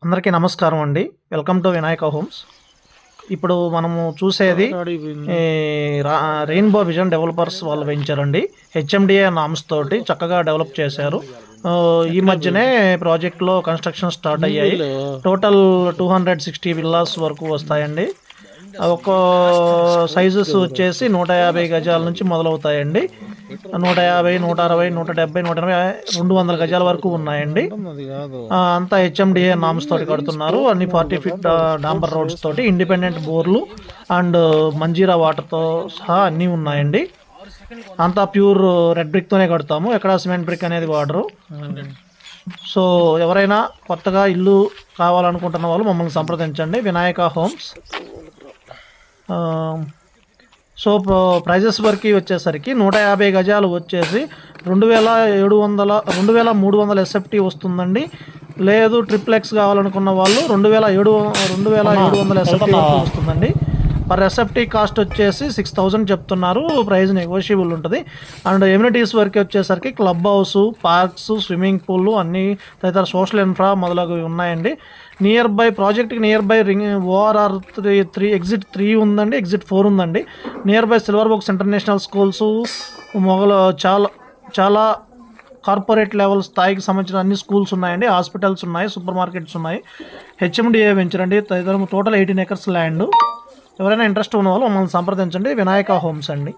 అందరికీ నమస్కారం అండి. Welcome to Vinayaka homes. ఇప్పుడు మనము చూసేది ఈ రెయిన్బో విజన్ డెవలపర్స్ వాళ్ళు వెంచర్ అండి. హెచ్ఎండిఏ నామ్స్ తోటి చక్కగా డెవలప్ చేశారు. ఈ మధ్యనే ప్రాజెక్ట్లో కన్స్ట్రక్షన్ స్టార్ట్ అయ్యాయి. టోటల్ 260 విల్లాస్ వరకు వస్తాయండి. ఒక్క సైజెస్ వచ్చేసి 150 గజాల నుంచి మొదలవుతాయండి. 150, 160, 170, 180, 200 గజాల వరకు ఉన్నాయండి. అంతా హెచ్ఎండిఏ నామ్స్ తోటి కడుతున్నారు. అన్ని 40 ఫీట్ డాంబర్ రోడ్స్ తోటి, ఇండిపెండెంట్ బోర్లు అండ్ మంజీరా వాటర్తో సహా అన్నీ ఉన్నాయండి. అంతా ప్యూర్ రెడ్ బ్రిక్తోనే కడతాము, ఎక్కడ సిమెంట్ బ్రిక్ అనేది వాడరు. సో ఎవరైనా కొత్తగా ఇల్లు కావాలనుకుంటున్న వాళ్ళు మమ్మల్ని సంప్రదించండి, వినాయక హోమ్స్. సో ప్రైజెస్ వరకు వచ్చేసరికి 150 గజాలు వచ్చేసి 2300 ఎస్ఎఫ్టీ వస్తుందండి. లేదు ట్రిప్లెక్స్ కావాలనుకున్న వాళ్ళు 2700 ఎస్ఎఫ్టీ వరకు వస్తుందండి. పర్ ఎస్ఎఫ్టీ కాస్ట్ వచ్చేసి 6000 చెప్తున్నారు. ప్రైస్ నెగోషియబుల్ ఉంటుంది. అండ్ ఎమ్యూనిటీస్ వరకు వచ్చేసరికి club house, parks, swimming pool అన్నీ తదితర సోషల్ ఇన్ఫ్రా మొదలగువి ఉన్నాయండి. నియర్ బై ప్రాజెక్ట్కి నియర్ బై ఓఆర్ఆర్ 3 ఎగ్జిట్ 3 ఉందండి, ఎగ్జిట్ 4 ఉందండి. Near by silver books international schools, చాలా కార్పొరేట్ లెవెల్ స్థాయికి సంబంధించిన అన్ని స్కూల్స్ ఉన్నాయండి. హాస్పిటల్స్ ఉన్నాయి, సూపర్ మార్కెట్స్ ఉన్నాయి. హెచ్ఎండిఏ వెంచర్ అండి. తదితర టోటల్ 18 ఎకర్స్ ల్యాండ్. ఎవరైనా ఇంట్రెస్ట్ ఉన్న వాళ్ళు మమ్మల్ని సంప్రదించండి, వినాయక హోమ్స్ అండి.